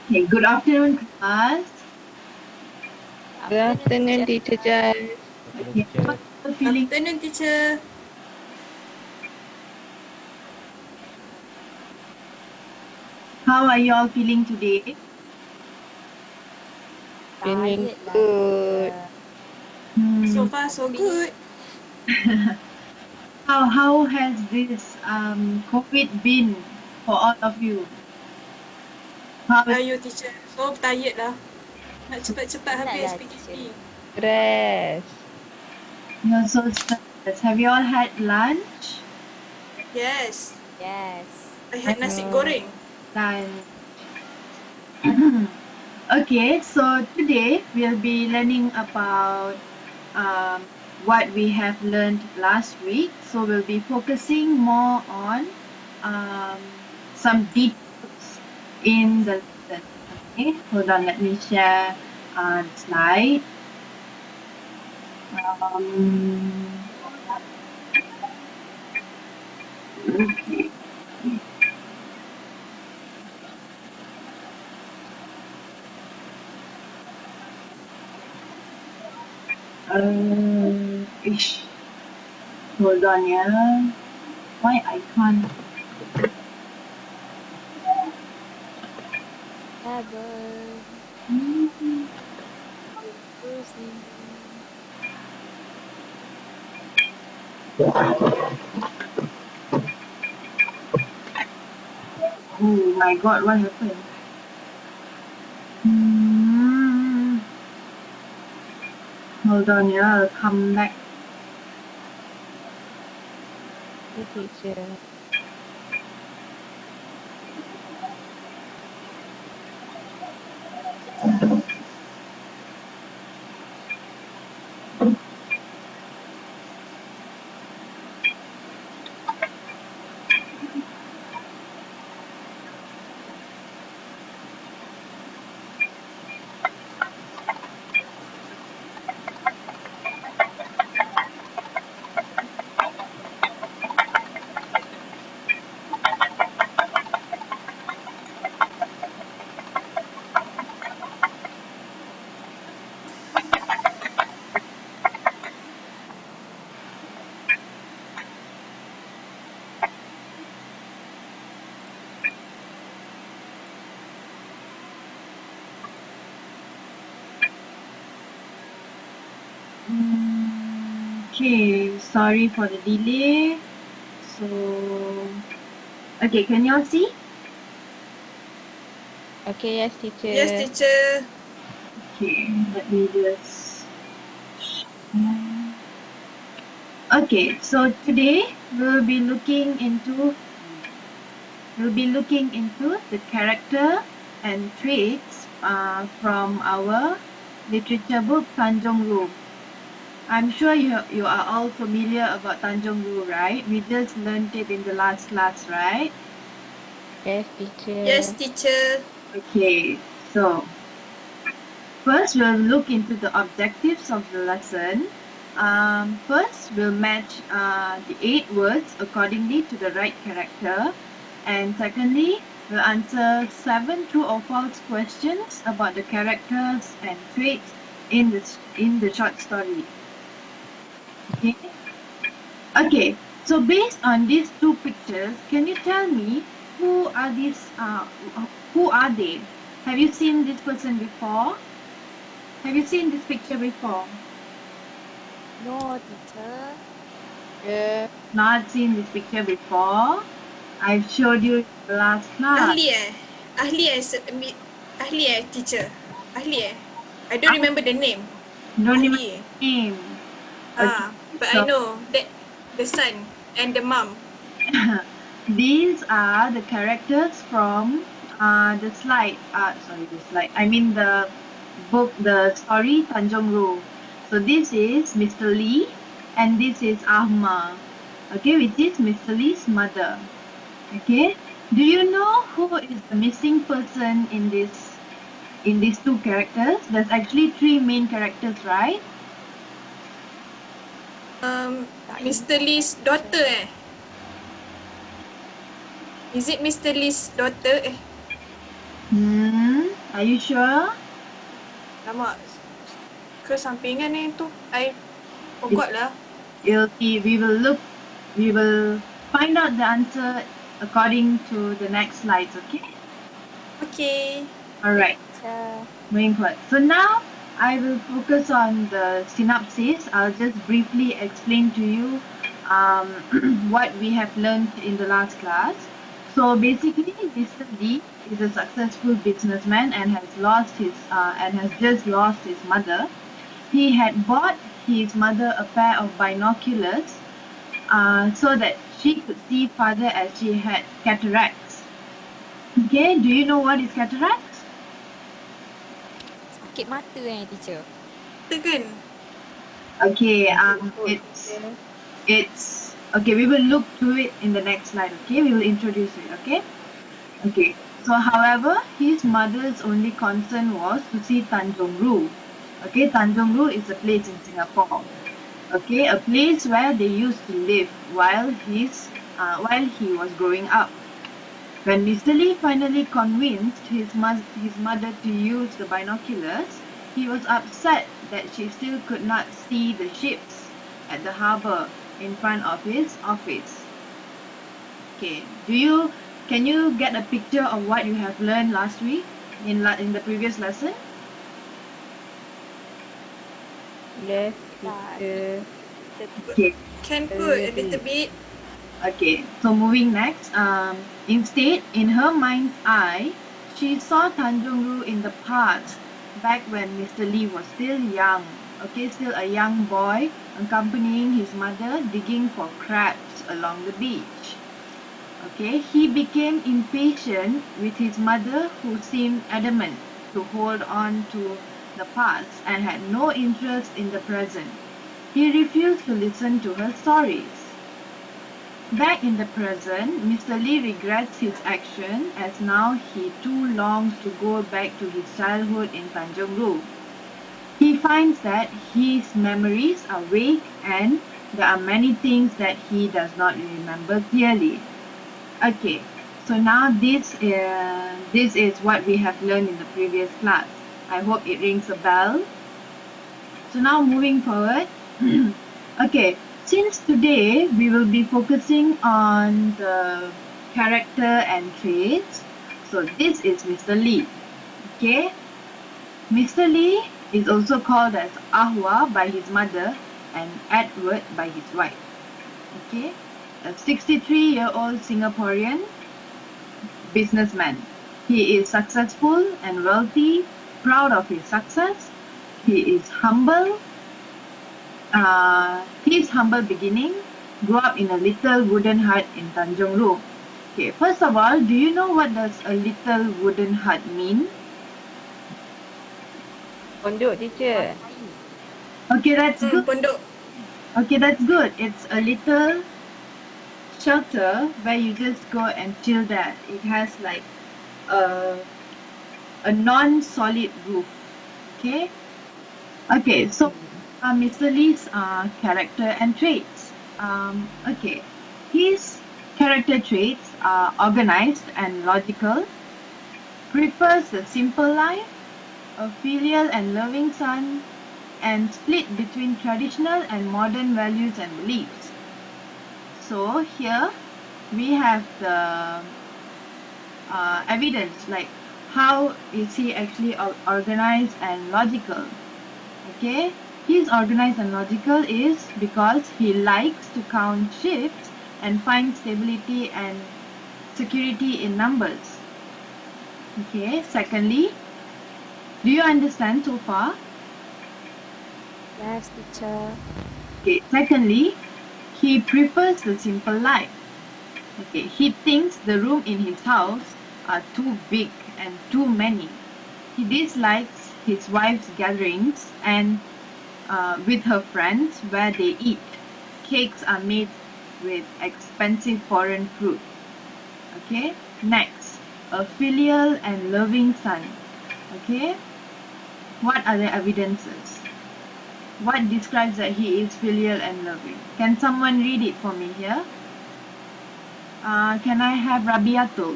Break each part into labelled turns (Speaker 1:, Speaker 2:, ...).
Speaker 1: Okay, good afternoon, class.
Speaker 2: Good afternoon, Teacher Joyce.
Speaker 1: Okay, how are you feeling?
Speaker 3: Afternoon, teacher.
Speaker 1: How are you all feeling today?
Speaker 2: Feeling
Speaker 4: Tired lah,
Speaker 2: good.
Speaker 4: teacher.
Speaker 3: So
Speaker 1: Hmm.
Speaker 3: far, so good.
Speaker 1: How has this COVID been for all of you? How is
Speaker 3: Ayo, teacher. So tired lah. Nak cepat-cepat
Speaker 4: Penat
Speaker 3: habis
Speaker 4: lah,
Speaker 3: PKP.
Speaker 4: teacher.
Speaker 2: Stress.
Speaker 1: you're so stressed? Have you all had lunch?
Speaker 3: Yes.
Speaker 4: Yes.
Speaker 3: I had nasi
Speaker 2: No.
Speaker 3: goreng.
Speaker 1: Lunch. Okay, so today we'll be learning about what we have learned last week. So we'll be focusing more on some details in the lesson. Okay, hold on, let me share the slide. Okay. Ish. Hold on, yeah. Why I can't?
Speaker 4: Sabar. Pusing.
Speaker 1: Oh my God, what happened? Hmm. Hold on, yeah, I'll come back.
Speaker 2: Hey, teacher.
Speaker 1: Okay, sorry for the delay. So, okay, can you all see?
Speaker 2: Okay, yes, teacher.
Speaker 3: Yes, teacher.
Speaker 1: Okay, let me just. Okay, so today we'll be looking into the character and traits from our literature book Tanjung RHU. I'm sure you are all familiar about Tanjung RHU, right? We just learned it in the last class, right?
Speaker 2: Yes, teacher.
Speaker 3: Yes, teacher.
Speaker 1: Okay, so first we'll look into the objectives of the lesson. First, we'll match the 8 words accordingly to the right character. And secondly, we'll answer 7 true or false questions about the characters and traits in the short story. Okay. Okay. So based on these two pictures, can you tell me who are these? Who are they? Have you seen this person before? Have you seen this picture before?
Speaker 4: No, teacher.
Speaker 2: Yeah.
Speaker 1: Not seen this picture before. I've showed you in the last class.
Speaker 3: Ahli eh? Ahli eh, teacher? Ahli eh? I don't remember the name.
Speaker 1: Don't even
Speaker 3: Ahli eh?
Speaker 1: name. Okay,
Speaker 3: But I
Speaker 1: so
Speaker 3: know that the son and the mom.
Speaker 1: these are the characters from the slide. Sorry, the slide. I mean the book, the story Tanjung RHU. So this is Mr. Lee, and this is Ahma. Okay, which is Mr. Lee's mother. Okay, do you know who is the missing person in these two characters? There's actually 3 main characters, right?
Speaker 4: Tak
Speaker 3: Mr.
Speaker 4: ingat
Speaker 3: Lee's
Speaker 4: lah,
Speaker 3: daughter
Speaker 4: teacher.
Speaker 3: eh? Is it Mr. Lee's daughter eh?
Speaker 1: Hmm. Are you sure?
Speaker 3: Lama. Kesampingan ni tu. I forgot lah.
Speaker 1: We will find out the answer according to the next slides, okay?
Speaker 3: Okay.
Speaker 1: Alright,
Speaker 4: Teacher.
Speaker 1: moving forward. So now I will focus on the synopsis. I'll just briefly explain to you what we have learned in the last class. So basically, Mr. Lee is a successful businessman and has just lost his mother. He had bought his mother a pair of binoculars so that she could see farther as she had cataracts. Okay, do you know what is cataracts?
Speaker 4: Sakit mata teacher.
Speaker 3: Betul kan?
Speaker 1: Okay,
Speaker 2: Good, teacher.
Speaker 1: it's okay. We will look to it in the next slide. Okay, we will introduce it. Okay, okay. So, however, his mother's only concern was to see Tanjung RHU. Okay, Tanjung RHU is a place in Singapore. Okay, a place where they used to live while he was growing up. When Mr. Lee finally convinced his mother to use the binoculars, he was upset that she still could not see the ships at the harbour in front of his office. Okay, can you get a picture of what you have learned last week in the previous lesson?
Speaker 2: Yes, teacher.
Speaker 1: Okay.
Speaker 3: Can put a little bit.
Speaker 1: Okay, so moving next. Instead, in her mind's eye, she saw Tanjung RHU in the past, back when Mr. Lee was still young. Okay, still a young boy, accompanying his mother digging for crabs along the beach. Okay, he became impatient with his mother, who seemed adamant to hold on to the past and had no interest in the present. He refused to listen to her stories. Back in the present, Mr. Lee regrets his action as now he too longs to go back to his childhood in Tanjung RHU. He finds that his memories are vague and there are many things that he does not remember clearly. Okay, so now this is what we have learned in the previous class. I hope it rings a bell. So now moving forward. Okay, since today we will be focusing on the character and traits, so this is Mr. Lee. Okay, Mr. Lee is also called as Ahwa by his mother and Edward by his wife. Okay, a 63-year-old Singaporean businessman. He is successful and wealthy, proud of his success. He is humble. His humble beginning grew up in a little wooden hut in Tanjung RHU. Okay, first of all, do you know what does a little wooden hut mean?
Speaker 2: Pondok, teacher.
Speaker 1: Okay, that's good.
Speaker 3: Pondok.
Speaker 1: Okay, that's good. It's a little shelter where you just go and chill there. It has like a non-solid roof. Okay. Okay, so Mr. Lee's character and traits. Okay, his character traits are organized and logical, prefers the simple life, a filial and loving son, and split between traditional and modern values and beliefs. So here we have the evidence, like how is he actually organized and logical. Okay, he's organized and logical is because he likes to count shifts and find stability and security in numbers. Okay, secondly, do you understand so far?
Speaker 4: Yes, teacher.
Speaker 1: Okay, secondly, he prefers the simple life. Okay, he thinks the room in his house are too big and too many. He dislikes his wife's gatherings and with her friends where they eat. Cakes are made with expensive foreign fruit. Okay, next, a filial and loving son. Okay, what are the evidences? What describes that he is filial and loving? Can someone read it for me here? Can I have Rabiatul?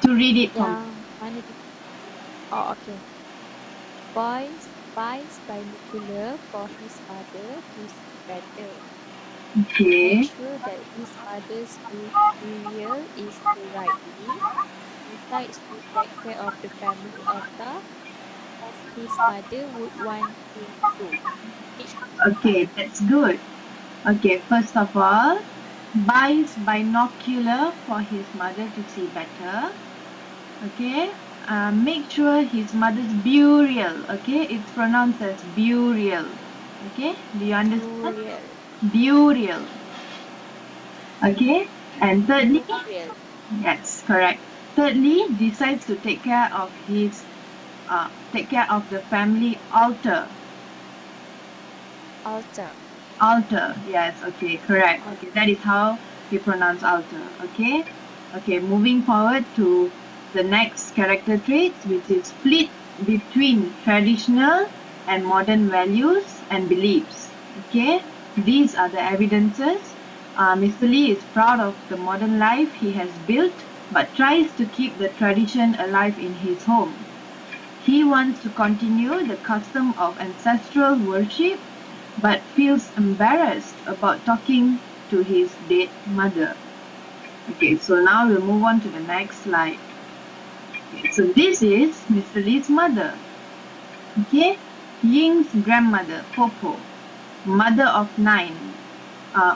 Speaker 1: To read it from.
Speaker 4: Yang mana tu? Oh, okay. Boy buys binocular for his mother to see better. Make
Speaker 1: Okay.
Speaker 4: sure that his mother's burial is the right way. Decides to take care of the family altar as his mother would want him to. Page 55.
Speaker 1: Okay, that's good. Okay, first of all, buys binocular for his mother to see better. Okay, make sure his mother's burial. Okay, it's pronounced as burial. Okay, do you understand?
Speaker 4: Burial.
Speaker 1: Burial. Okay, and thirdly,
Speaker 4: Burial.
Speaker 1: yes, correct. Thirdly, decides to take care of the family altar.
Speaker 4: Altar.
Speaker 1: Altar, yes, okay, correct.
Speaker 4: Altar.
Speaker 1: Okay, that is how you pronounce altar. Okay, okay, moving forward to the next character traits, which is split between traditional and modern values and beliefs. Okay, these are the evidences. Mr. Lee is proud of the modern life he has built, but tries to keep the tradition alive in his home. He wants to continue the custom of ancestral worship but feels embarrassed about talking to his dead mother. Okay, so now we'll move on to the next slide. Okay, so this is Mr. Lee's mother. Okay, Ying's grandmother, Popo, mother of nine,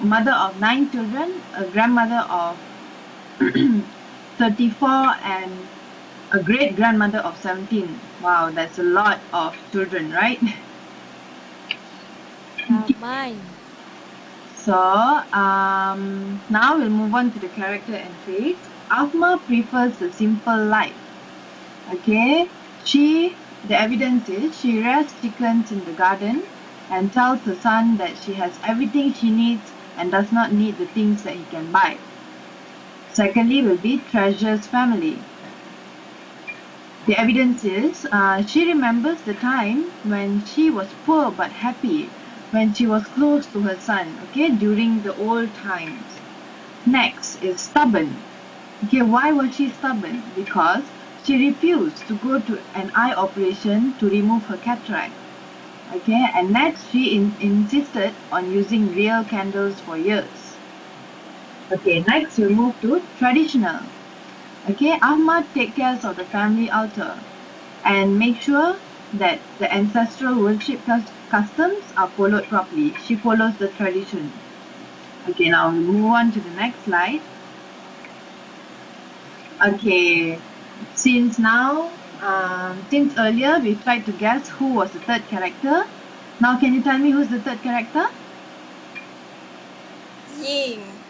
Speaker 1: mother of 9 children, a grandmother of 34, and a great grandmother of 17. Wow, that's a lot of children, right?
Speaker 4: Ramai.
Speaker 1: So now we'll move on to the character and traits. Afma prefers a simple life. Okay, the evidence is she rears chickens in the garden and tells her son that she has everything she needs and does not need the things that he can buy. Secondly will be treasures family. The evidence is she remembers the time when she was poor but happy, when she was close to her son, okay, during the old times. Next is stubborn. Okay, why was she stubborn? Because she refused to go to an eye operation to remove her cataract. Okay, and next she insisted on using real candles for years. Okay, next we'll move to traditional. Okay, Ahmad takes care of the family altar and make sure that the ancestral worship customs are followed properly. She follows the tradition. Okay, now we move on to the next slide. Okay, since earlier we tried to guess who was the third character. Now can you tell me who's the third character?
Speaker 3: Ying.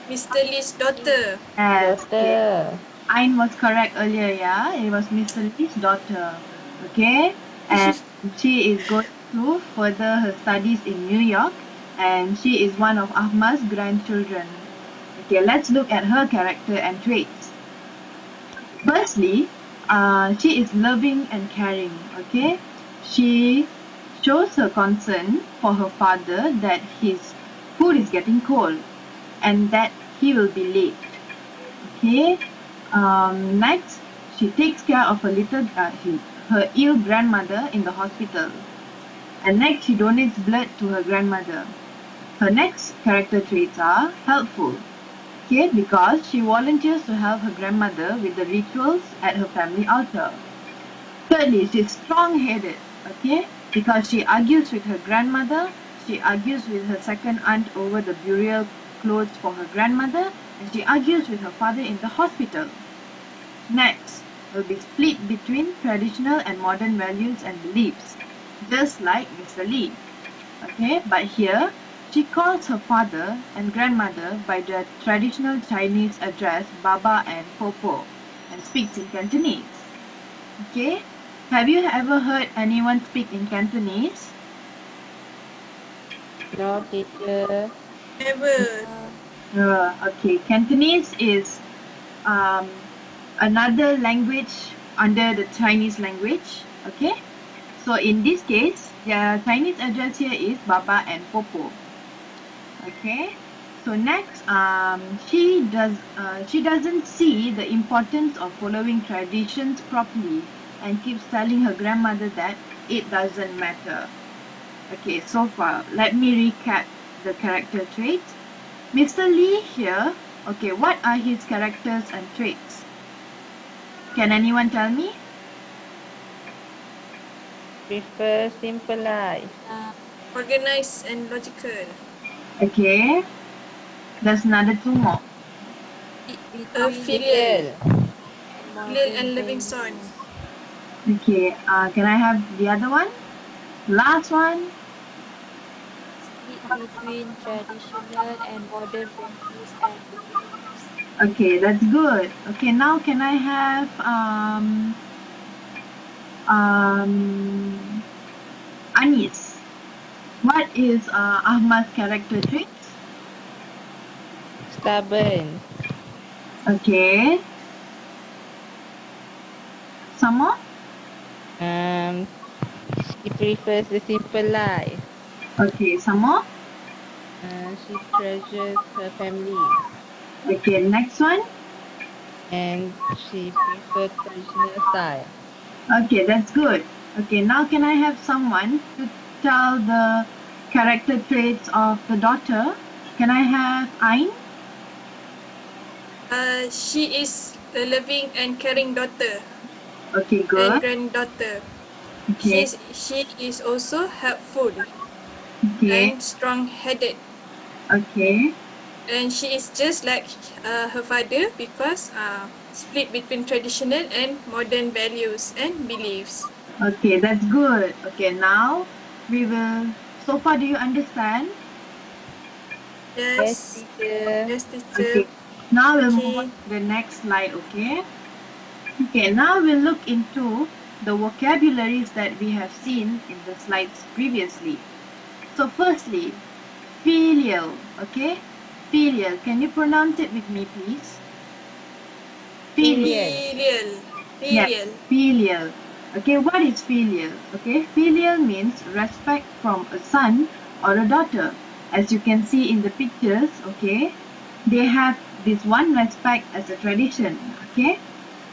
Speaker 3: Mr. Lee's daughter.
Speaker 1: Yes, okay.
Speaker 2: Daughter.
Speaker 1: Ain was correct earlier, yeah. It was Mr. Lee's daughter. Okay, and she is going to further her studies in New York, and she is one of Ahmad's grandchildren. Okay, let's look at her character and traits. Firstly, she is loving and caring. Okay, she shows her concern for her father that his food is getting cold and that he will be late. Okay. Next, she takes care of her ill grandmother in the hospital. And next, she donates blood to her grandmother. Her next character traits are helpful. Okay, because she volunteers to help her grandmother with the rituals at her family altar. Thirdly, she's strong-headed. Okay, because she argues with her grandmother, she argues with her second aunt over the burial clothes for her grandmother, and she argues with her father in the hospital. Next will be split between traditional and modern values and beliefs, just like Mr. Lee. Okay, but here she calls her father and grandmother by their traditional Chinese address Baba and Popo and speaks in Cantonese. Okay, have you ever heard anyone speak in Cantonese?
Speaker 2: No, teacher.
Speaker 3: Never.
Speaker 1: Okay, Cantonese is um, another language under the Chinese language. Okay, so in this case, their Chinese address here is Baba and Popo. Okay, So next, she doesn't see the importance of following traditions properly and keeps telling her grandmother that it doesn't matter. Okay, so far, let me recap the character traits. Mr. Lee here, okay, what are his characters and traits? Can anyone tell me?
Speaker 2: Prefer simple life.
Speaker 3: Organized and logical.
Speaker 1: Okay, there's another two more.
Speaker 4: Split
Speaker 3: A
Speaker 4: between
Speaker 3: filial.
Speaker 2: Filial.
Speaker 4: and
Speaker 3: Filial
Speaker 4: modern
Speaker 3: and loving
Speaker 4: values.
Speaker 3: son.
Speaker 1: Okay, can I have the other one? Last one.
Speaker 4: Split between traditional and modern values and beliefs.
Speaker 1: Okay, that's good. Okay, now can I have um Anis? What is Ahmad's character traits?
Speaker 2: Stubborn.
Speaker 1: Okay, some more.
Speaker 2: Um, she prefers the simple life.
Speaker 1: Okay, some more.
Speaker 2: She treasures her family.
Speaker 1: Okay, next one.
Speaker 2: And she prefers traditional style.
Speaker 1: Okay, that's good. Okay, now can I have someone to tell the character traits of the daughter? Can I have Ain?
Speaker 3: She is a loving and caring daughter
Speaker 1: Okay,
Speaker 3: and
Speaker 1: good.
Speaker 3: granddaughter.
Speaker 1: Okay,
Speaker 3: She is also helpful
Speaker 1: okay,
Speaker 3: and strong-headed.
Speaker 1: okay,
Speaker 3: And she is just like her father because split between traditional and modern values and beliefs.
Speaker 1: okay, that's good. Okay, now we will. So far, do you understand?
Speaker 2: Yes,
Speaker 3: Yes.
Speaker 2: teacher.
Speaker 3: Yes, teacher.
Speaker 1: Okay, now we'll move on
Speaker 3: Okay.
Speaker 1: to the next slide, okay? Okay, now we'll look into the vocabularies that we have seen in the slides previously. So firstly, filial, okay? Filial, can you pronounce it with me, please? Filial.
Speaker 2: Filial.
Speaker 3: Filial.
Speaker 1: Yes,
Speaker 3: Filial.
Speaker 1: filial. Okay, what is filial? Okay, filial means respect from a son or a daughter. As you can see in the pictures, okay, they have this one respect as a tradition, okay,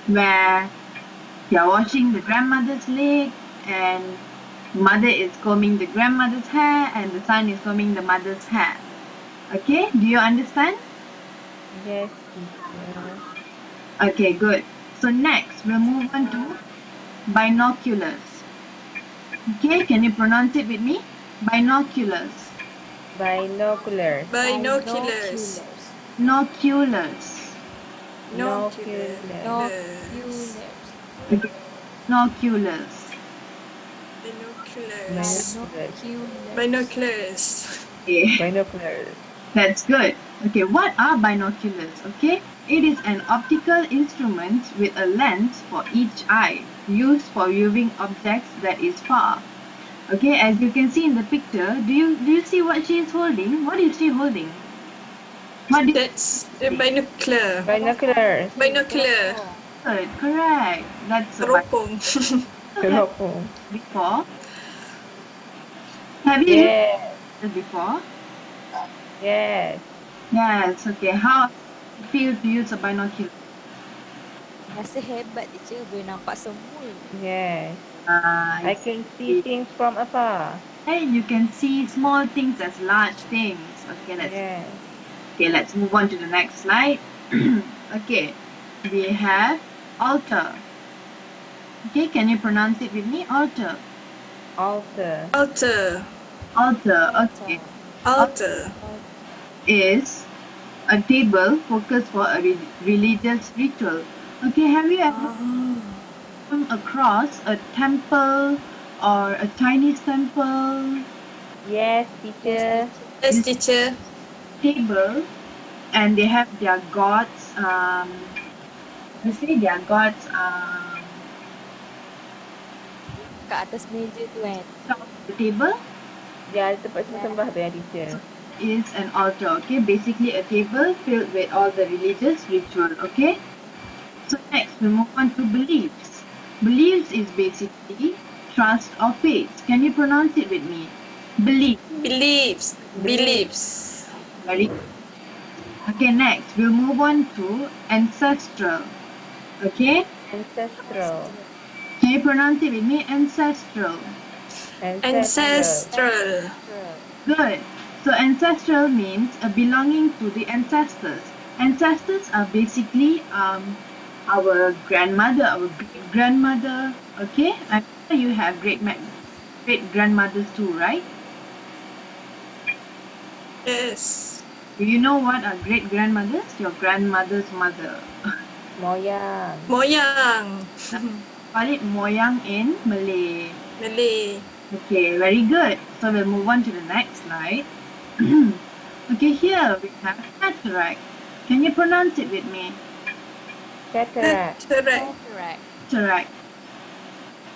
Speaker 1: where they are washing the grandmother's leg and mother is combing the grandmother's hair and the son is combing the mother's hair. Okay, do you understand?
Speaker 2: Yes, teacher.
Speaker 1: Okay, good. So next, we'll move on to binoculars. Okay, can you pronounce it with me? Binoculars.
Speaker 2: Binoculars.
Speaker 3: Binoculars.
Speaker 4: Binoculars.
Speaker 1: Binoculars.
Speaker 3: Nocular.
Speaker 2: Binoculars.
Speaker 4: Binoculars.
Speaker 1: Okay, binoculars.
Speaker 3: Binoculars.
Speaker 2: Binoculars.
Speaker 4: Binoculars.
Speaker 3: Binoculars.
Speaker 1: Okay,
Speaker 2: Binoculars.
Speaker 1: that's good. Okay, what are binoculars? Okay, it is an optical instrument with a lens for each eye, used for viewing objects that is far. Okay, as you can see in the picture, do you see what she is holding? What is she holding? What do
Speaker 3: That's the binocular.
Speaker 2: Binoculars.
Speaker 3: Binocular.
Speaker 1: good, correct. That's a binocular.
Speaker 3: Teropong.
Speaker 1: Have
Speaker 2: Teropong.
Speaker 1: before. Have you used
Speaker 2: Yes.
Speaker 1: it before?
Speaker 2: Yes.
Speaker 1: Yes, okay. How do you feel to use a binocular?
Speaker 4: Rasa hebat teacher boleh nampak semua.
Speaker 2: Yes.
Speaker 1: I
Speaker 2: I can see
Speaker 1: see.
Speaker 2: things from afar.
Speaker 1: Hey, you can see small things as large things.
Speaker 2: Yes.
Speaker 1: Let's move on to the next slide. Okay, we have altar. Okay, can you pronounce it with me? Altar.
Speaker 2: Altar.
Speaker 3: Altar.
Speaker 1: Altar. Okay.
Speaker 4: Altar.
Speaker 1: Altar
Speaker 3: Altar.
Speaker 1: is a table focused for a religious ritual. Okay, have you ever
Speaker 3: Ah.
Speaker 1: come across a temple or a Chinese temple?
Speaker 2: Yes,
Speaker 4: Yes,
Speaker 2: teacher.
Speaker 4: teacher.
Speaker 3: Yes,
Speaker 1: This
Speaker 3: teacher.
Speaker 1: table and they have their gods. You say their gods.
Speaker 4: Kat atas meja tu
Speaker 1: Top
Speaker 4: teacher.
Speaker 1: of the table.
Speaker 2: Dia ada tempat
Speaker 4: Ya.
Speaker 2: sembah tu ya, teacher.
Speaker 1: So is an altar. Okay, basically a table filled with all the religious ritual. Okay. So next we move on to beliefs. Beliefs is basically trust or faith. Can you pronounce it with me? Belief.
Speaker 3: Believes.
Speaker 2: Believe.
Speaker 3: Believes.
Speaker 1: Very Okay, next we'll move on to ancestral. Okay,
Speaker 2: Ancestral.
Speaker 1: can you pronounce it with me? Ancestral.
Speaker 3: Ancestral.
Speaker 1: Good. So ancestral means belonging to the ancestors. Ancestors are basically our grandmother, our great grandmother. Okay, I'm sure you have great grandmothers too, right?
Speaker 3: Yes.
Speaker 1: Do you know what are great grandmothers? Your grandmother's mother.
Speaker 2: Moyang.
Speaker 3: Moyang.
Speaker 1: Call it moyang in Malay.
Speaker 3: Malay.
Speaker 1: Okay, very good. So we'll move on to the next slide. Okay, here we have cataract. Can you pronounce it with me?
Speaker 2: Cataract.
Speaker 3: Cataract.
Speaker 1: Cataract.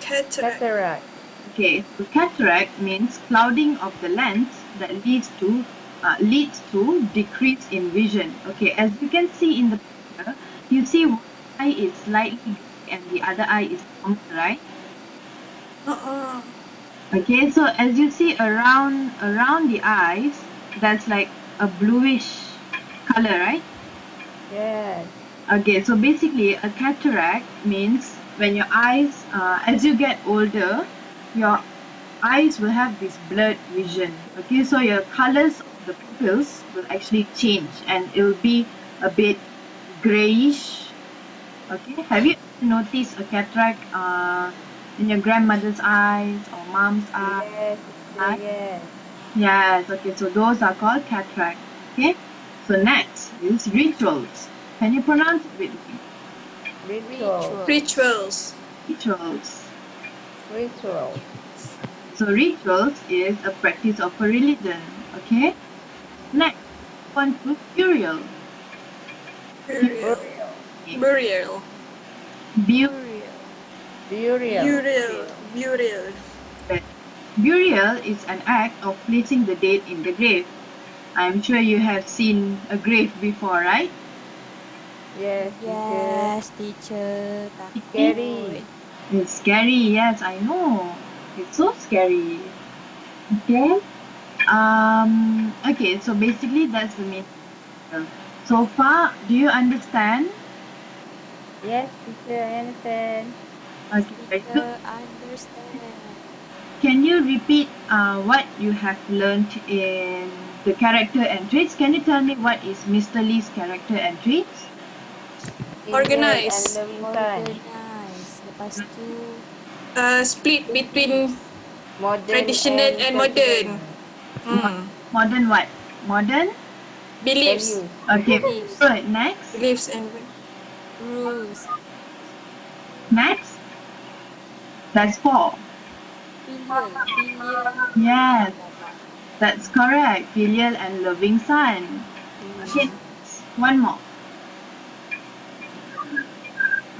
Speaker 3: Cataract.
Speaker 2: Cataract.
Speaker 1: Okay, so cataract means clouding of the lens that leads to decrease in vision. Okay, as you can see in the picture, you see one eye is slightly gray and the other eye is normal, right?
Speaker 3: Uh-uh.
Speaker 1: Okay, so as you see around the eyes, that's like a bluish color, right?
Speaker 2: Yes.
Speaker 1: Okay, so basically a cataract means when your eyes, as you get older, your eyes will have this blurred vision. Okay, so your colors of the pupils will actually change and it will be a bit grayish. Okay, have you noticed a cataract in your grandmother's eyes or mom's eyes?
Speaker 2: Yes. Yes.
Speaker 1: Yes, okay, so those are called cataract. Okay, so next is rituals. Can you pronounce it with me?
Speaker 2: Ritual.
Speaker 3: Rituals.
Speaker 1: Rituals.
Speaker 2: Ritual.
Speaker 1: So rituals is a practice of a religion. Okay, next one to burial.
Speaker 3: Burial. Burial.
Speaker 2: Burial.
Speaker 3: Burial. Burial.
Speaker 1: Burial is an act of placing the dead in the grave. I'm sure you have seen a grave before, right?
Speaker 2: Yes, teacher. Scary.
Speaker 1: It's scary, yes, I know. It's so scary. Okay. Okay, so basically that's the main. So far, do you understand?
Speaker 2: Yes, teacher, I understand.
Speaker 1: Okay, very good. Can you repeat what you have learned in the character and traits? Can you tell me what is Mr. Lee's character and traits?
Speaker 2: Filial and
Speaker 3: Organize.
Speaker 2: loving son.
Speaker 3: Split between
Speaker 2: Modern
Speaker 3: traditional
Speaker 2: and
Speaker 3: and modern.
Speaker 2: traditional.
Speaker 1: Modern what? Modern?
Speaker 3: Beliefs.
Speaker 2: Values.
Speaker 1: Okay, good. Next.
Speaker 3: Beliefs and
Speaker 1: Next. That's four. Yes, that's correct. Filial and loving son. Okay, one more.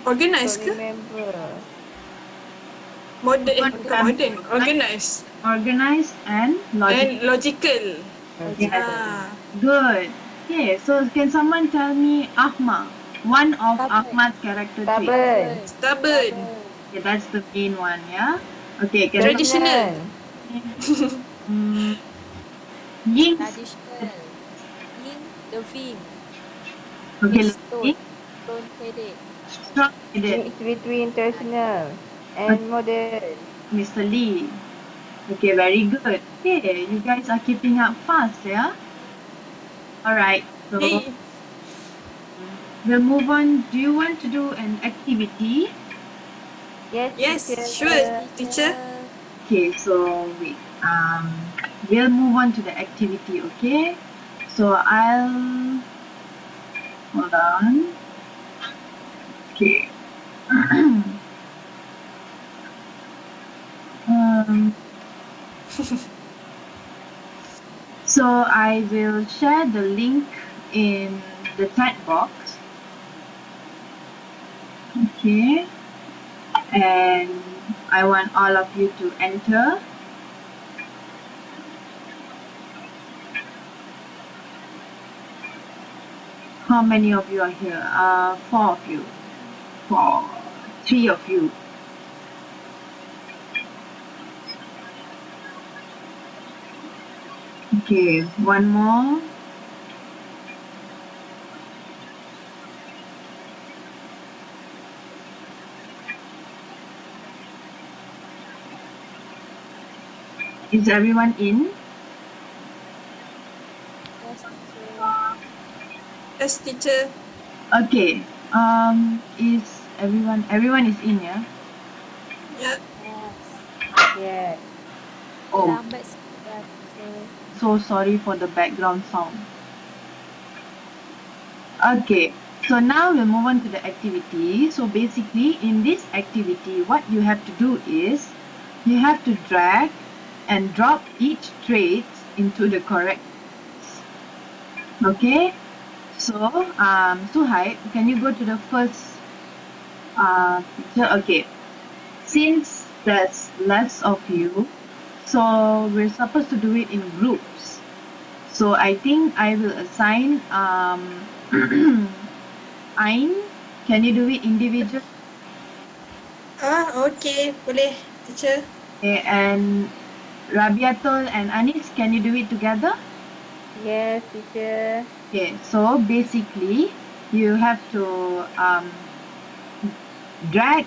Speaker 3: organize
Speaker 2: Don't
Speaker 3: ke?
Speaker 2: remember.
Speaker 3: Modern.
Speaker 1: Good
Speaker 3: Bukan
Speaker 1: family.
Speaker 3: modern. Organize.
Speaker 1: Organized and logical.
Speaker 3: And logical.
Speaker 1: Yes,
Speaker 2: Logical.
Speaker 3: Ah.
Speaker 1: good. Okay, so can someone tell me Ahmad? One of Ahmad's character traits.
Speaker 2: Stubborn.
Speaker 3: Stubborn.
Speaker 1: Okay, that's the main one, yeah? Okay, can someone
Speaker 3: Traditional.
Speaker 2: Dominant.
Speaker 1: mm, Ying's okay, loving, strong-headed.
Speaker 2: Mix between traditional and modern.
Speaker 1: Mr. Lee. Okay, very good. Okay, you guys are keeping up fast, yeah? Alright, so
Speaker 3: Hey.
Speaker 1: we'll move on. Do you want to do an activity?
Speaker 2: Yes,
Speaker 3: Yes, sure,
Speaker 2: teacher.
Speaker 3: teacher.
Speaker 1: Okay, so wait. We'll move on to the activity, okay? So I'll hold on. Okay. um, so I will share the link in the chat box. Okay. And I want all of you to enter. How many of you are here? Four of you. Four. Three of you. Okay, one more. Is everyone in?
Speaker 4: Yes, teacher.
Speaker 3: Yes, teacher.
Speaker 1: Okay. Is everyone is in, yeah?
Speaker 3: Yeah.
Speaker 4: Yes.
Speaker 2: Yes.
Speaker 1: Oh,
Speaker 4: Lambat sikit lah, teacher.
Speaker 1: so sorry for the background sound. Okay, so now we'll move on to the activity. So basically in this activity, what you have to do is you have to drag and drop each trait into the correct. Okay, so Suhaib, can you go to the first picture? Okay, since there's less of you, so we're supposed to do it in groups. So I think I will assign Ain. Can you do it individually?
Speaker 3: Okay. Boleh, teacher.
Speaker 1: Okay, and Rabiatul and Anis, can you do it together?
Speaker 2: Yes, teacher.
Speaker 1: Okay, so basically you have to drag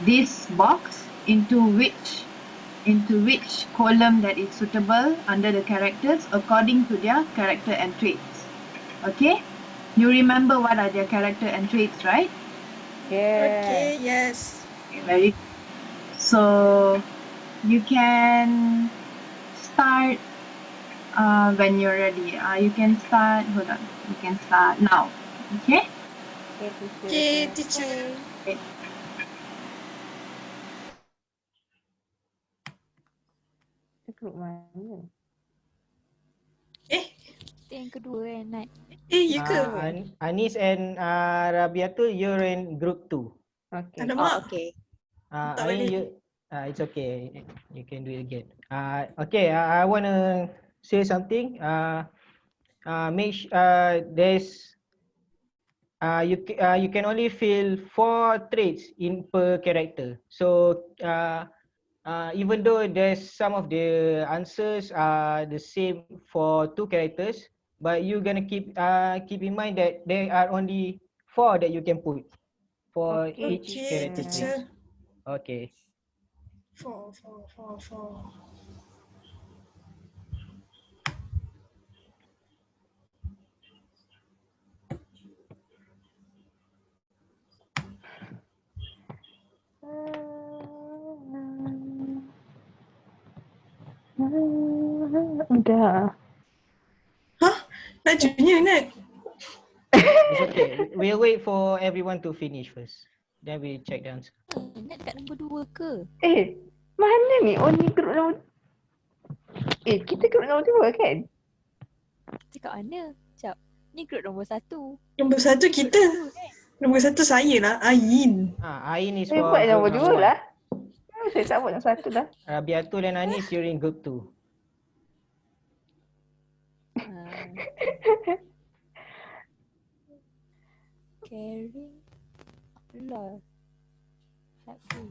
Speaker 1: this box into which column that is suitable under the characters according to their character and traits. Okay, you remember what are their character and traits, right?
Speaker 2: Yes.
Speaker 3: Okay, yes.
Speaker 1: Okay, very. So you can start when you're ready. You can start. Hold on. You can start now. Okay.
Speaker 2: Okay, teacher.
Speaker 3: Okay,
Speaker 2: Okay.
Speaker 3: teacher.
Speaker 1: Okay.
Speaker 2: Grup mana?
Speaker 3: Eh,
Speaker 4: Itu yang kedua kan, Nat?
Speaker 3: you ke?
Speaker 5: Anis and Rabiatul, you're in group 2.
Speaker 2: Okay.
Speaker 3: Alamak.
Speaker 6: Okay.
Speaker 3: Tak
Speaker 5: Ain,
Speaker 3: boleh.
Speaker 5: you, it's okay. You can do it again. Okay, I want to say something. There's you can only fill 4 traits in per character. So even though there's some of the answers are the same for 2 characters, but you're gonna keep in mind that there are only 4 that you can put for
Speaker 2: Okay,
Speaker 5: each
Speaker 3: Okay,
Speaker 5: character
Speaker 2: teacher.
Speaker 3: teacher.
Speaker 5: traits. Okay.
Speaker 3: 4, 4, 4, 4.
Speaker 2: Udah.
Speaker 3: Hah? Lajunya, Nat.
Speaker 5: It's okay. We'll wait for everyone to finish first. Then we check the answer.
Speaker 4: Nat dekat nombor 2 ke?
Speaker 2: Mana ni? Oh, ni grup nombor... kita grup nombor 2 kan?
Speaker 4: Kita kat mana? Sekejap. Ni grup nombor 1.
Speaker 3: Nombor 1 kita. Nombor 1 saya lah, Ain.
Speaker 5: Ain is
Speaker 2: Saya
Speaker 5: for
Speaker 2: buat
Speaker 5: group
Speaker 2: nombor 2
Speaker 5: number 1.
Speaker 2: lah. Saya tak buat nombor 1 lah.
Speaker 5: Rabiatul and Anis, you're in group 2.
Speaker 4: Caring. Lah. Helpful.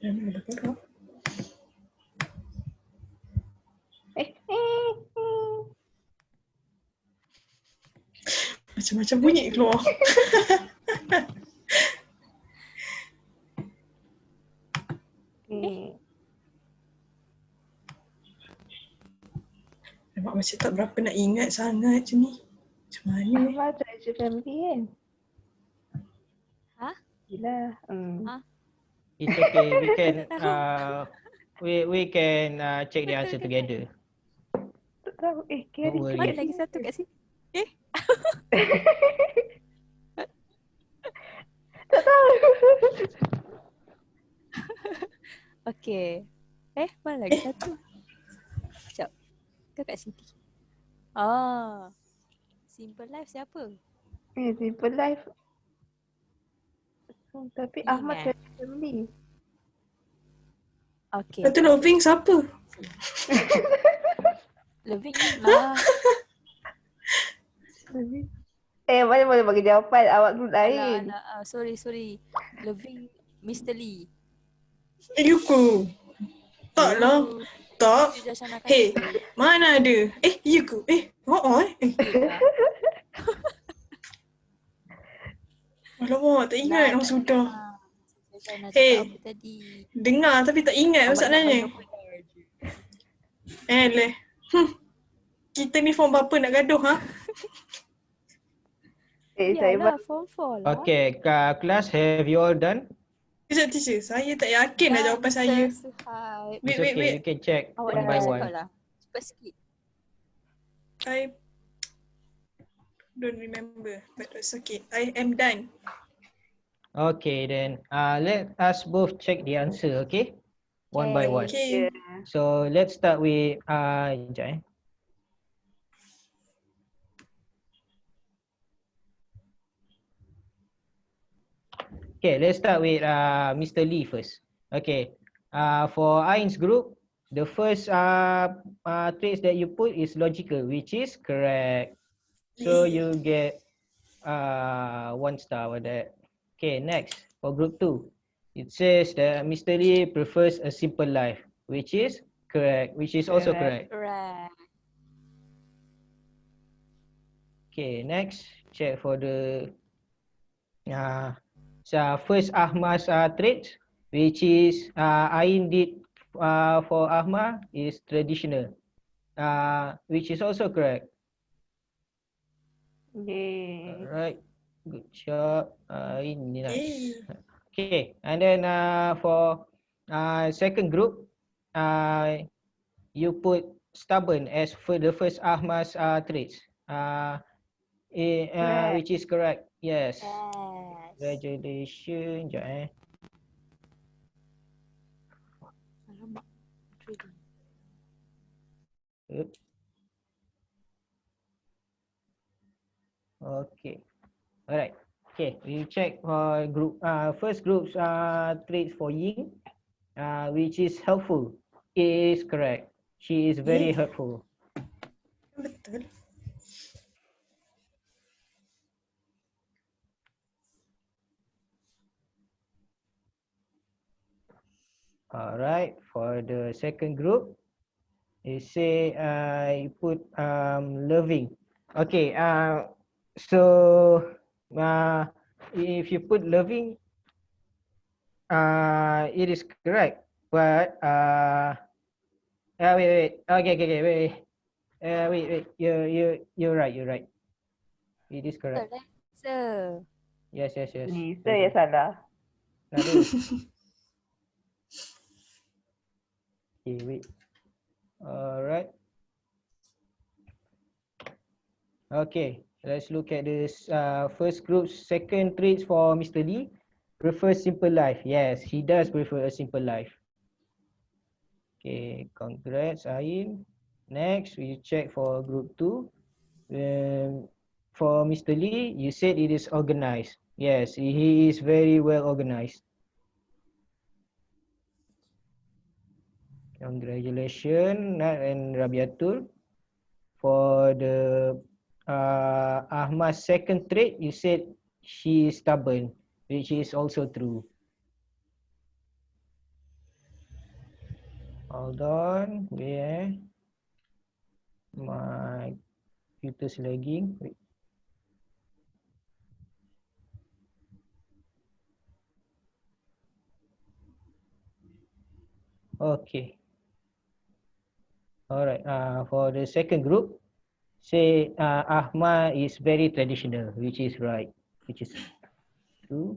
Speaker 3: Jangan ada gerak. Macam-macam bunyi keluar. Nampak macam tak berapa nak ingat sangat macam ni. Macam mana?
Speaker 2: Ahmad treasure family kan?
Speaker 4: Hah?
Speaker 2: Gila.
Speaker 5: It's okay. We can we can check the answer together.
Speaker 2: Tak tahu.
Speaker 5: Don't worry.
Speaker 4: Ada lagi satu kat sini.
Speaker 2: Tak tahu.
Speaker 4: Okay. Mana lagi satu? Sekejap. Ke kat sini? Simple Life siapa?
Speaker 2: Simple life. Tapi
Speaker 4: Ni
Speaker 2: Ahmad
Speaker 4: kan?
Speaker 2: treasure family.
Speaker 4: Okay.
Speaker 3: Lepas tu Loving siapa?
Speaker 4: Loving ni lah.
Speaker 2: Mana boleh bagi jawapan awak group lain.
Speaker 4: Alah. Sorry. Loving Mr. Lee.
Speaker 3: Yuku. Tak lah. Tak.
Speaker 4: Dia dah sana
Speaker 3: Hey,
Speaker 4: kata.
Speaker 3: mana ada? Ya ke?
Speaker 4: Ya.
Speaker 3: Alamak, tak ingat. Oh, sudah.
Speaker 4: Saya nak
Speaker 3: Hey.
Speaker 4: cakap apa tadi?
Speaker 3: Dengar tapi tak ingat
Speaker 4: Awak nak
Speaker 3: masalahnya.
Speaker 4: pandang-pandang je.
Speaker 3: Leh. Kita ni form berapa nak gaduh, ha?
Speaker 2: Saya
Speaker 4: Yalah, form 4 lah.
Speaker 5: Okay, kelas, have you all done?
Speaker 3: Sekejap, teacher. Saya tak yakin lah jawapan saya.
Speaker 4: Suhaib.
Speaker 5: It's
Speaker 3: Wait.
Speaker 5: okay, you can check
Speaker 4: Awak
Speaker 5: one by
Speaker 4: dah
Speaker 5: one.
Speaker 4: cakap lah. Cepat sikit.
Speaker 3: I don't remember, but it's okay. I am done.
Speaker 5: Okay, then let us both check the answer, okay? One by one.
Speaker 3: Okay.
Speaker 5: So let's start with sekejap, Okay, let's start with Mr. Lee first. Okay, for Ain's group, the first traits that you put is logical, which is correct. So you get 1 star for that. Okay, next for group 2, it says that Mr. Lee prefers a simple life, which is correct, which is also correct.
Speaker 4: Right.
Speaker 5: Okay, next check for the first Ahmad's traits, which is Ain did for Ahmad is traditional, which is also correct.
Speaker 2: Yay.
Speaker 5: Alright, good job. Nice.
Speaker 3: Yay.
Speaker 5: Okay, and then for second group, you put stubborn as for the first Ahmad's traits, which is correct. Yes.
Speaker 4: Yes.
Speaker 5: Congratulations. Sekejap
Speaker 4: Alamak. Trading.
Speaker 5: Okay. Alright. Okay, we check for group first group's traits for Ying, which is helpful. Is correct. She is very
Speaker 3: Yeah.
Speaker 5: helpful.
Speaker 3: Betul.
Speaker 5: Alright, for the second group, you say you put loving. Okay, so if you put loving, it is correct. But wait. Okay, wait. Wait. You're right. It is correct.
Speaker 4: Alexa.
Speaker 5: Yes.
Speaker 2: Lisa ya salah.
Speaker 5: Aduh. Okay, wait. Alright. Okay, let's look at this first group's second traits for Mr. Lee. Prefers simple life. Yes, he does prefer a simple life. Okay, congrats, Ain. Next, we check for group 2. For Mr. Lee, you said it is organized. Yes, he is very well organized. Congratulations, Nat and Rabiatul. For the Ahmad's second trait, you said she is stubborn, which is also true. Hold on, wait. My computer's lagging. Wait. Okay. Alright, for the second group, say Ahmad is very traditional, which is right, which is true.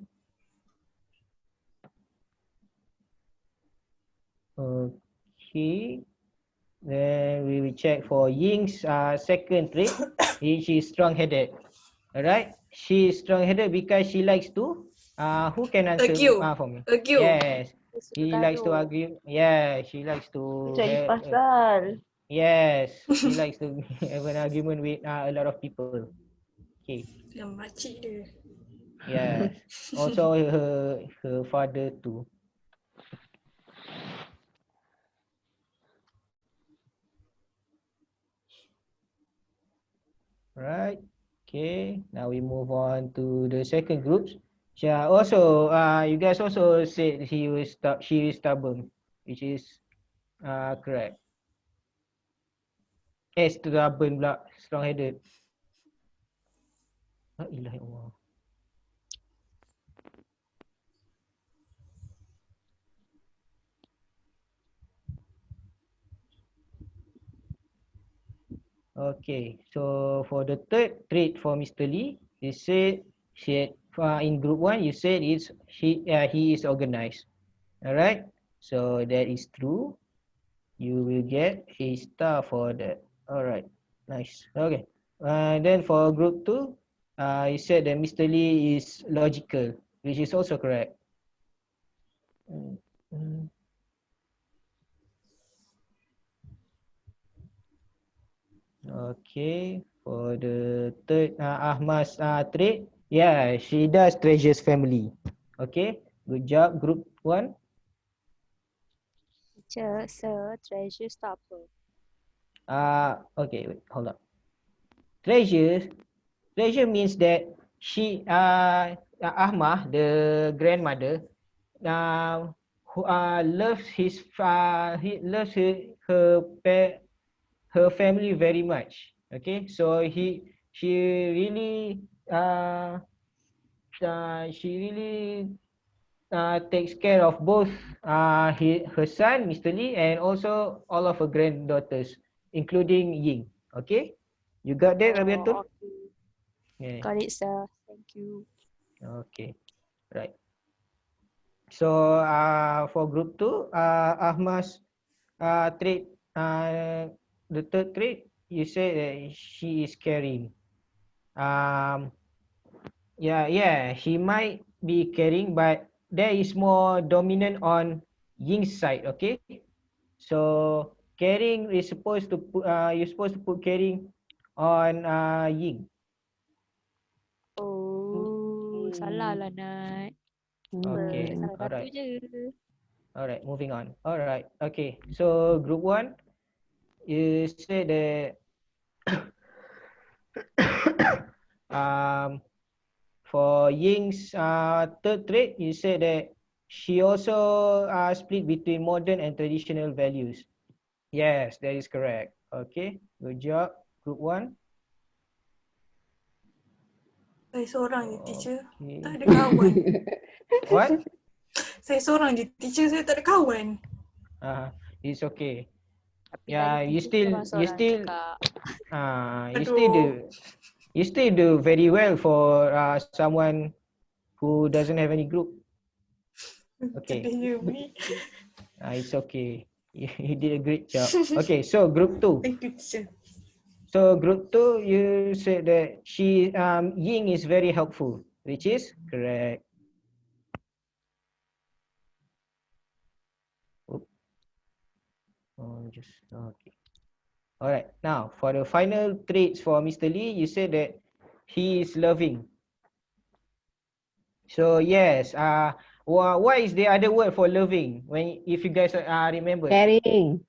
Speaker 5: Okay. Then we will check for Ying's second trait, which is strong-headed. Alright, she is strong-headed because she likes to who can answer
Speaker 3: Argue.
Speaker 5: for me?
Speaker 3: Argue.
Speaker 5: Yes, she likes to argue. Yeah, she likes to
Speaker 2: Cari pasal.
Speaker 5: yes, she likes to have an argument with a lot of people. Okay.
Speaker 3: Yang makcik dia.
Speaker 5: Yes. Also her father too. Right. Okay. Now we move on to the second group. Also, you guys also said she is stubborn, which is Correct. Stubborn pula. Strong headed. La ilaha illallah. Okay, so for the third trait for Mr. Lee, you said in group one you said he is organized. All right, so that is true. You will get a star for that. All right, nice. Okay, then for group two, you said that Mr. Lee is logical, which is also correct. Mm, mm. Okay, for the third Ahmad's trait, yeah, she does treasures family. Okay, good job, group one.
Speaker 4: Teacher, sir, treasure tak apa.
Speaker 5: Okay, wait, hold up. Treasure means that Ahmad, the grandmother, who loves he loves her family very much. Okay, so she really uh, she really takes care of both her son, Mr. Lee, and also all of her granddaughters, including Ying. Okay, you got that, Rabiatul?
Speaker 4: Oh, okay.
Speaker 5: Yeah.
Speaker 4: Got it, sir. Thank you.
Speaker 5: Okay, right. So for group two, Ahmad's trait, the third trait, you said that she is caring. Um, yeah, she might be caring, but there is more dominant on Ying's side. Okay, so caring is supposed to put you're supposed to put caring on Ying.
Speaker 4: Oh, salah lah, Nat.
Speaker 5: Okay,
Speaker 4: Salah
Speaker 5: all
Speaker 4: satu
Speaker 5: right,
Speaker 4: je.
Speaker 5: all right. Moving on. All right, okay. So group one, you said that um for Ying's third trait, you said that she also split between modern and traditional values. Yes, that is correct. Okay, good job. Group one.
Speaker 3: Saya seorang je teacher. Tak
Speaker 5: Okay.
Speaker 3: ada kawan.
Speaker 5: What?
Speaker 3: Saya seorang je teacher, saya tak ada kawan.
Speaker 5: It's okay.
Speaker 4: Tapi
Speaker 5: Yeah,
Speaker 4: tadi teacher korang seorang cakap.
Speaker 3: Aduh.
Speaker 5: You still do very well for someone who doesn't have any group. Okay.
Speaker 3: Sedihnya ni.
Speaker 5: It's okay. You did a great job. Okay, so group two.
Speaker 3: Thank you, teacher.
Speaker 5: So group two, you said that Ying is very helpful, which is correct. Oop. Oh, just okay. All right. Now for the final traits for Mr. Lee, you said that he is loving. So yes. What is the other word for loving? If you guys remember?
Speaker 2: Caring.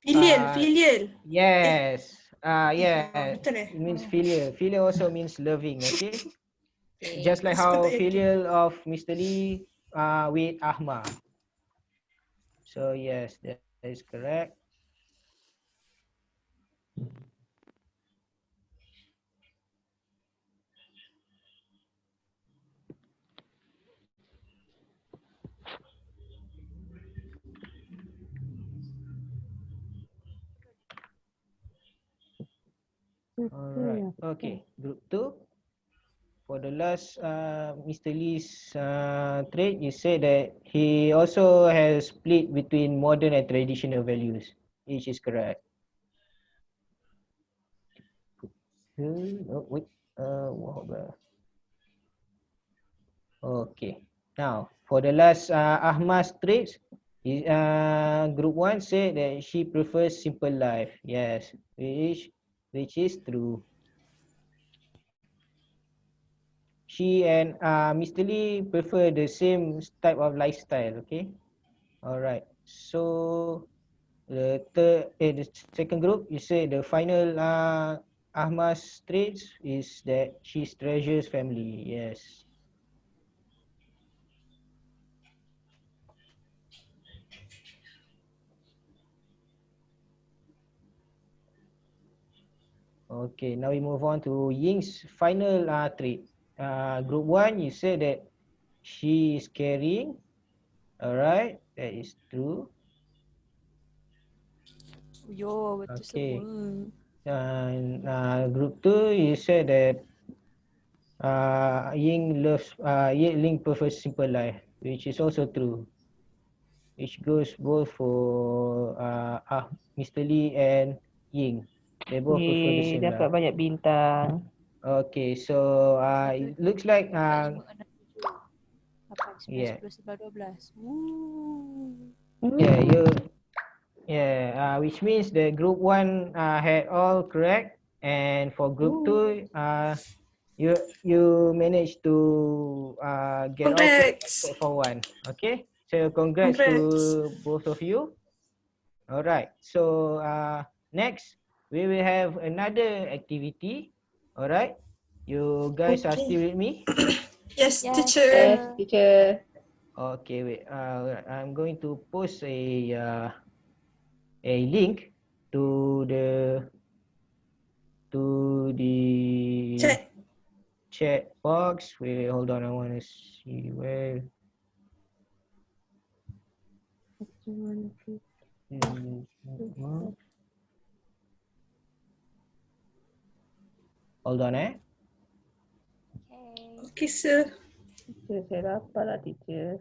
Speaker 3: Filial.
Speaker 5: Yes. Yeah.
Speaker 3: Betul
Speaker 5: It means filial. Filial also means loving. Okay.
Speaker 4: Okay.
Speaker 5: Just like
Speaker 3: Suka
Speaker 5: how
Speaker 3: tak yakin.
Speaker 5: filial of Mr. Lee with Ahmad. So yes, that is correct. Alright. Okay. Group two. For the last Mr. Lee's trait, you said that he also has split between modern and traditional values, which is correct. Oh, wait. Okay. Now, for the last Ahmad's traits, group one said that she prefers simple life. Yes, which is true. She and Mr. Lee prefer the same type of lifestyle. Okay. All right. So the second group, you say the final Ahmad's traits is that she treasures family. Yes. Okay, now we move on to Ying's final trait. Group 1, you said that she is caring. Alright, that is true.
Speaker 4: Yo, betul
Speaker 5: Okay.
Speaker 4: semua.
Speaker 5: And group 2, you said that Ying prefers simple life, which is also true. Which goes both for Mr. Lee and Ying. They both prefer the same
Speaker 2: Dapat
Speaker 5: life.
Speaker 2: banyak bintang.
Speaker 5: Okay, so it looks like
Speaker 4: 4, 5, 6, 7, 8, 9, 10, 11,
Speaker 5: yeah,
Speaker 4: 12, 11, 12.
Speaker 5: yeah, which means the group 1 had all correct, and for group 2 you managed to get all correct
Speaker 3: Congrats.
Speaker 5: except for one. Okay, so congrats
Speaker 3: Congrats.
Speaker 5: to both of you. All right, so next we will have another activity. All right, you guys are
Speaker 3: Okay.
Speaker 5: still with me?
Speaker 3: Yes,
Speaker 4: Yes,
Speaker 3: teacher.
Speaker 2: Yes, teacher.
Speaker 5: Okay, wait. I'm going to post a link to the
Speaker 3: Chat.
Speaker 5: chat box. Wait, hold on. I want to see where. Hold on, eh?
Speaker 4: Okay.
Speaker 3: Okay, sir.
Speaker 2: Teacher, saya lapar lah, teacher.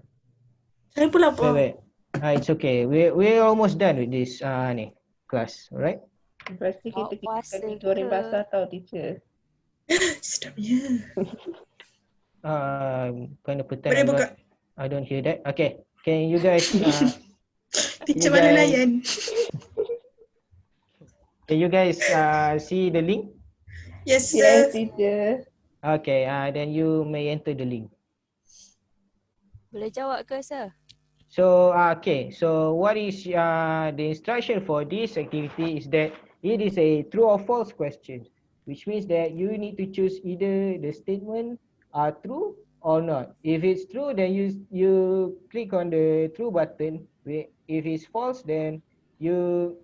Speaker 3: Saya pun lapar.
Speaker 5: Wait. It's okay. We're almost done with this class, alright?
Speaker 2: Pasti
Speaker 4: Bawa
Speaker 2: kita
Speaker 4: puasa
Speaker 2: mi goreng
Speaker 4: ke?
Speaker 2: basah tau, teacher.
Speaker 3: Sedapnya.
Speaker 5: Kind of pretend
Speaker 3: Boleh buka.
Speaker 5: I don't hear that. Okay. Can you guys
Speaker 3: Teacher malu layan.
Speaker 5: can you guys see the link?
Speaker 3: Yes,
Speaker 2: Yes,
Speaker 3: sir.
Speaker 2: teacher.
Speaker 5: Okay, then you may enter the link.
Speaker 4: Boleh jawab ke, sir?
Speaker 5: So, okay. So, what is the instruction for this activity is that it is a true or false question, which means that you need to choose either the statement are true or not. If it's true, then you click on the true button. If it's false, then you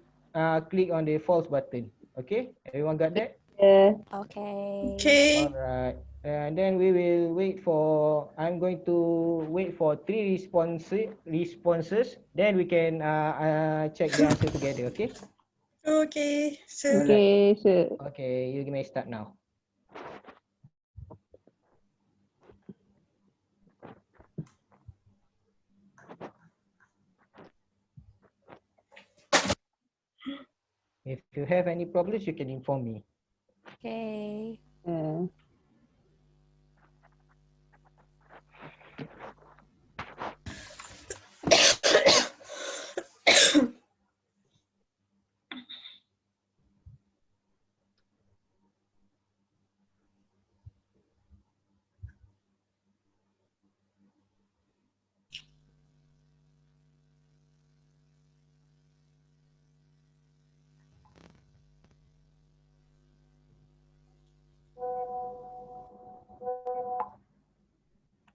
Speaker 5: click on the false button. Okay, everyone got that?
Speaker 2: Yeah.
Speaker 4: Okay.
Speaker 3: Okay.
Speaker 5: Alright. And then we will wait for, I'm going to wait for 3 responses. Then we can check the answer together, okay?
Speaker 3: Okay, sir.
Speaker 5: Alright.
Speaker 2: Okay, sir.
Speaker 5: Okay, you may start now. If you have any problems, you can inform me.
Speaker 4: Okay.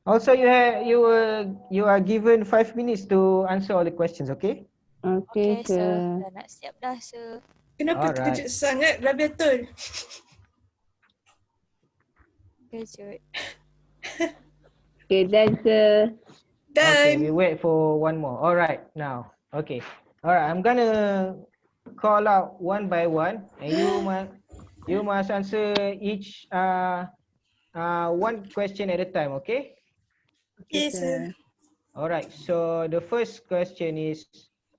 Speaker 5: Also, you are given 5 minutes to answer all the questions, okay?
Speaker 2: Okay,
Speaker 4: Okay, sir.
Speaker 2: sir.
Speaker 4: Dah nak siap dah, sir.
Speaker 3: Kenapa
Speaker 5: Alright.
Speaker 3: terkejut sangat, Rabiatul?
Speaker 4: Kejut.
Speaker 2: Okay, done, sir.
Speaker 5: Okay, we
Speaker 3: Dan.
Speaker 5: wait for one more. Alright, now. Okay. Alright, I'm gonna call out one by one, and you must answer each one question at a time, okay?
Speaker 3: Okay, sir.
Speaker 5: Alright, so the first question is,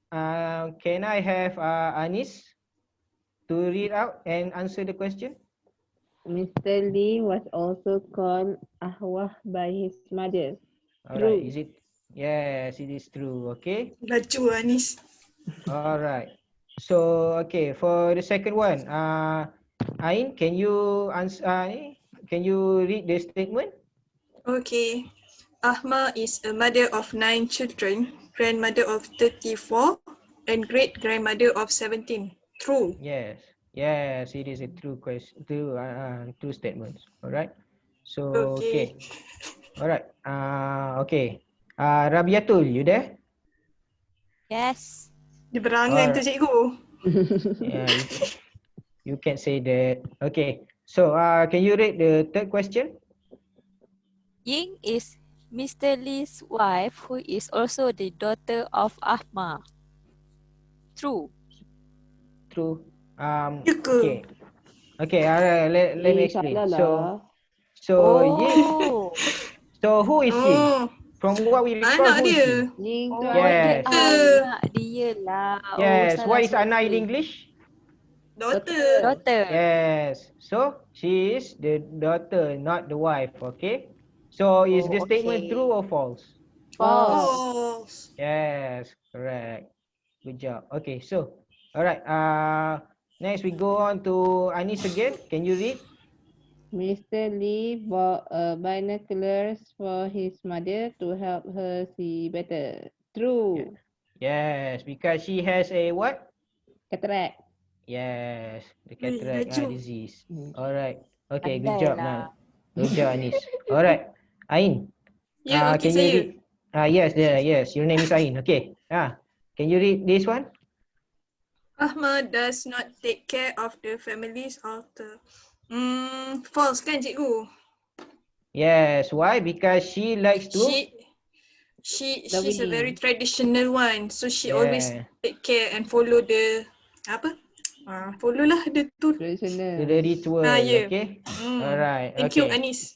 Speaker 5: can I have Anis to read out and answer the question?
Speaker 2: Mr. Lee was also called Ahwah by his mother.
Speaker 5: Alright,
Speaker 2: True.
Speaker 5: is it? Yes, it is true, okay?
Speaker 3: Laju, Anis.
Speaker 5: Alright, so okay, for the second one, Ain, can you answer? Can you read the statement?
Speaker 3: Okay. Ahma is a mother of 9 children, grandmother of 34, and great-grandmother of 17. True.
Speaker 5: Yes, yes, it is a true question, true statement. All right. So
Speaker 3: Okay.
Speaker 5: okay, all right. Okay. Rabiatul, you there?
Speaker 4: Yes.
Speaker 3: Dia berangan tu,
Speaker 5: Alright.
Speaker 3: cikgu.
Speaker 5: Yeah. You can say that. Okay. So can you read the third question?
Speaker 4: Ying is Mr. Lee's wife, who is also the daughter of Ahma. True.
Speaker 5: True.
Speaker 3: Ya ke?
Speaker 5: Okay. Okay. Let me explain.
Speaker 2: Salah lah.
Speaker 5: Ying.
Speaker 4: Oh.
Speaker 5: So who is Ying?
Speaker 3: Oh,
Speaker 5: From what we recall,
Speaker 3: anak
Speaker 5: who is
Speaker 3: dia.
Speaker 5: Ying?
Speaker 2: Ying tu
Speaker 4: Oh, dia
Speaker 5: Yes.
Speaker 4: anak dia lah. Oh,
Speaker 5: Yes.
Speaker 4: salah,
Speaker 5: What is
Speaker 4: sorry,
Speaker 5: Anna in
Speaker 4: sorry.
Speaker 5: English?
Speaker 3: Daughter.
Speaker 4: Daughter.
Speaker 5: Yes. So she is the daughter, not the wife. Okay. So is the
Speaker 4: Oh,
Speaker 5: statement
Speaker 4: okay.
Speaker 5: true or false?
Speaker 4: False.
Speaker 3: False.
Speaker 5: Yes. Correct. Good job. Okay. So, all right. Next we go on to Anis again. Can you read?
Speaker 2: Mr. Lee bought binoculars for his mother to help her see better. True.
Speaker 5: Yes, because she has a what?
Speaker 2: Cataract.
Speaker 5: Yes, the
Speaker 3: Wih,
Speaker 5: cataract
Speaker 3: laju.
Speaker 5: disease. All right. Okay, good
Speaker 4: Pandai
Speaker 5: job
Speaker 4: lah.
Speaker 5: now. Good job, Anis. All right. Ain,
Speaker 3: Ya, okey
Speaker 5: can you
Speaker 3: saya.
Speaker 5: read? Yes, yes. Your name is Ain. Okay. Can you read this one?
Speaker 3: Ahmad does not take care of the families of the... false kan cikgu?
Speaker 5: Yes. Why? Because she likes to.
Speaker 3: She's a very traditional one. So she always
Speaker 5: Yeah.
Speaker 3: take care and follow the... Apa? Follow lah the tu.
Speaker 2: Traditional.
Speaker 5: The ritual.
Speaker 3: Ya.
Speaker 5: Okay.
Speaker 3: Hmm.
Speaker 5: All right.
Speaker 3: Thank you,
Speaker 5: Okay.
Speaker 3: Anis.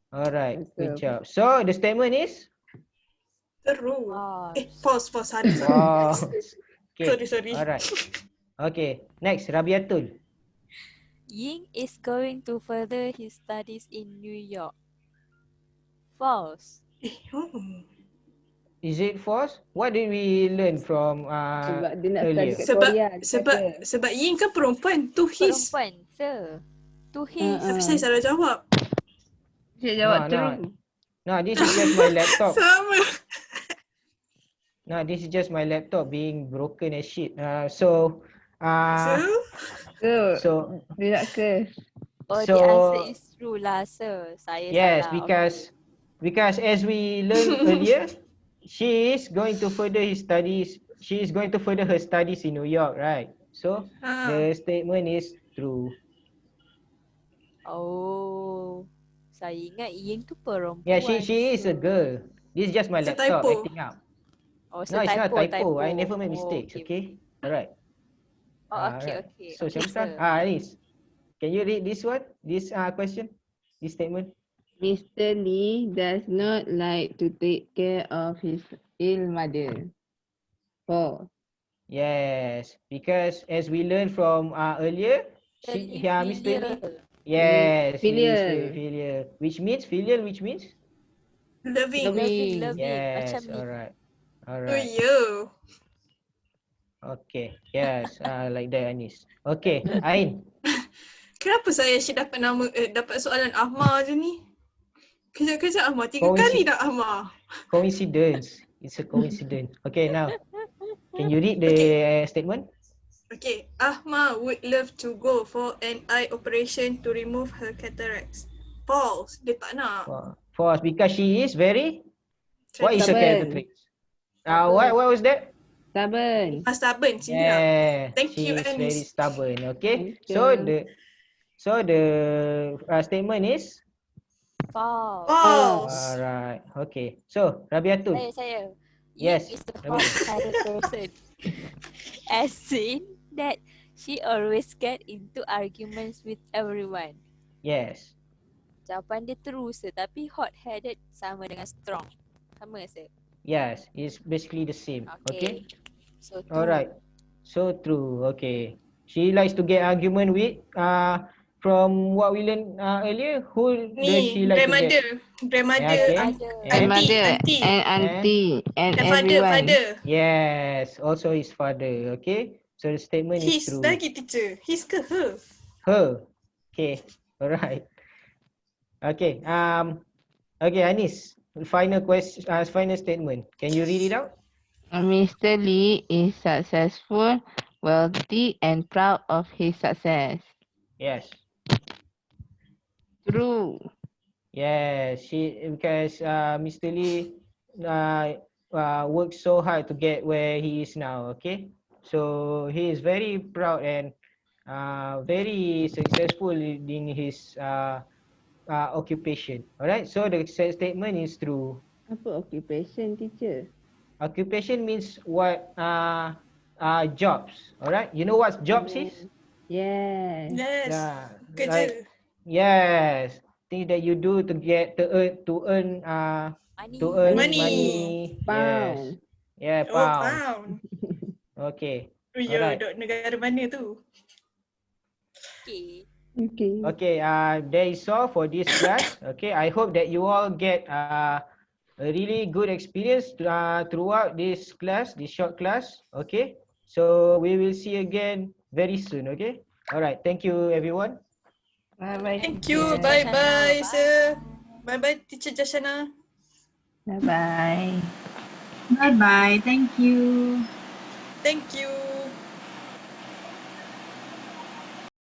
Speaker 5: All right. Good
Speaker 2: Welcome.
Speaker 5: job. So the statement is.
Speaker 3: True.
Speaker 4: False.
Speaker 3: False. Sorry.
Speaker 5: Wow. Okay.
Speaker 3: Sorry.
Speaker 5: All right. Okay. Next, Rabiatul.
Speaker 4: Ying is going to further his studies in New York. False.
Speaker 5: Is it false? What did we learn from
Speaker 2: Sebab dia nak study
Speaker 5: earlier?
Speaker 2: kat Korea. dia
Speaker 3: Sebab
Speaker 2: kata.
Speaker 3: sebab Ying kan perempuan. Tu his.
Speaker 4: Perempuan, sir. To his.
Speaker 3: Tapi saya salah jawab.
Speaker 2: Saya jawab
Speaker 5: No.
Speaker 2: true.
Speaker 5: No, this is just my laptop.
Speaker 3: Sama.
Speaker 5: No, this is just my laptop being broken as shit. So,
Speaker 2: So, dia nak curse.
Speaker 4: Oh,
Speaker 5: So,
Speaker 4: the answer is true lah, sir. Saya
Speaker 5: yes,
Speaker 4: salah.
Speaker 5: because as we learned earlier, she is going to further his studies. She is going to further her studies in New York, right? So the statement is true.
Speaker 4: Oh. Saya ingat Ying tu perempuan.
Speaker 5: Yeah, she is a
Speaker 4: sir.
Speaker 5: girl. This is just my
Speaker 3: It's a
Speaker 5: laptop
Speaker 3: typo.
Speaker 5: acting up.
Speaker 4: Oh,
Speaker 5: No, it's not typo. I never make
Speaker 4: Oh,
Speaker 5: mistakes. Okay. All right.
Speaker 4: Oh, okay,
Speaker 5: Alright.
Speaker 4: okay.
Speaker 5: So
Speaker 4: Okay,
Speaker 5: siapa sekarang?
Speaker 4: sir.
Speaker 5: Anis. Can you read this one? This question? This statement?
Speaker 2: Mr. Lee does not like to take care of his ill mother. False.
Speaker 5: Yes, because as we learned from earlier, Mr. Lee. Yes, he is
Speaker 2: Filial.
Speaker 5: filial. Which means filial, which means?
Speaker 3: Loving.
Speaker 2: Loving.
Speaker 5: Yes,
Speaker 4: Macam ni.
Speaker 5: alright.
Speaker 3: Oh,
Speaker 5: Alright.
Speaker 3: yo.
Speaker 5: Okay. Yes, like that, Anis. Okay, Ain.
Speaker 3: Kenapa saya asyik dapat dapat soalan Ahmad je ni? Kejap-kejap Ahmad. 3 kali dah Ahmad.
Speaker 5: Coincidence. It's a coincidence. Okay, now can you read the statement?
Speaker 3: Okay. Ahmad would love to go for an eye operation to remove her cataracts. False. Dia tak nak.
Speaker 5: False, because she is very. What is her
Speaker 2: Stubborn.
Speaker 5: character traits? What was that?
Speaker 2: Stubborn.
Speaker 3: Stubborn. Sini lah.
Speaker 5: Yeah,
Speaker 3: Thank
Speaker 5: she
Speaker 3: you,
Speaker 5: is very
Speaker 3: Anis.
Speaker 5: stubborn. Okay,
Speaker 2: Thank
Speaker 5: so
Speaker 2: you.
Speaker 5: the statement is.
Speaker 4: False.
Speaker 3: False.
Speaker 5: Alright. Okay. So Rabiatul.
Speaker 4: Saya.
Speaker 5: Yes,
Speaker 4: Ying is the
Speaker 5: Rabiatul.
Speaker 4: hot-headed person. As in that she always get into arguments with everyone.
Speaker 5: Yes.
Speaker 4: Jawapan dia true, sir. Tapi hot-headed sama dengan strong. Sama, sir.
Speaker 5: Yes. It's basically the same. Okay.
Speaker 4: So true.
Speaker 5: Alright. So true. Okay. She likes to get argument with from what we learned earlier. Who does she like to get?
Speaker 3: Grandmother,
Speaker 5: Okay.
Speaker 3: auntie,
Speaker 2: And auntie. And
Speaker 3: and father,
Speaker 2: everyone.
Speaker 5: Yes. Also his father. Okay. So the statement is
Speaker 3: His
Speaker 5: true.
Speaker 3: lagi teacher. His ke her?
Speaker 5: Her. Okay. Alright. Okay. Okay, Anis. Final question. Final statement. Can you read it out?
Speaker 2: Mr. Lee is successful, wealthy, and proud of his success.
Speaker 5: Yes.
Speaker 2: True.
Speaker 5: Yes. Because Mr. Lee worked so hard to get where he is now. Okay. So he is very proud and very successful in his occupation. Alright, so the statement is true.
Speaker 2: Apa occupation, teacher?
Speaker 5: Occupation means what jobs. Alright, you know what jobs is?
Speaker 2: Yes.
Speaker 3: Yes.
Speaker 5: Yeah, like
Speaker 3: Kerja.
Speaker 5: yes, things that you do to get to
Speaker 4: Money.
Speaker 5: earn
Speaker 3: Money.
Speaker 5: money. Yes,
Speaker 2: Pound.
Speaker 5: yeah,
Speaker 3: Oh,
Speaker 5: pounds.
Speaker 3: pound.
Speaker 5: Okay,
Speaker 3: Oh, ya,
Speaker 5: alright.
Speaker 3: dok negara mana tu?
Speaker 4: Okay.
Speaker 2: Okay.
Speaker 5: Okay, that is all for this class. Okay, I hope that you all get a really good experience throughout this class, this short class. Okay, so we will see again very soon. Okay, all right. Thank you, everyone.
Speaker 2: Bye-bye,
Speaker 3: Thank
Speaker 4: Teacher
Speaker 3: you.
Speaker 2: teacher.
Speaker 4: Jashana.
Speaker 3: Bye-bye, sir.
Speaker 4: Bye.
Speaker 3: Bye-bye, Teacher Jashana.
Speaker 2: Bye-bye.
Speaker 1: Bye bye. Thank you.
Speaker 3: Thank you.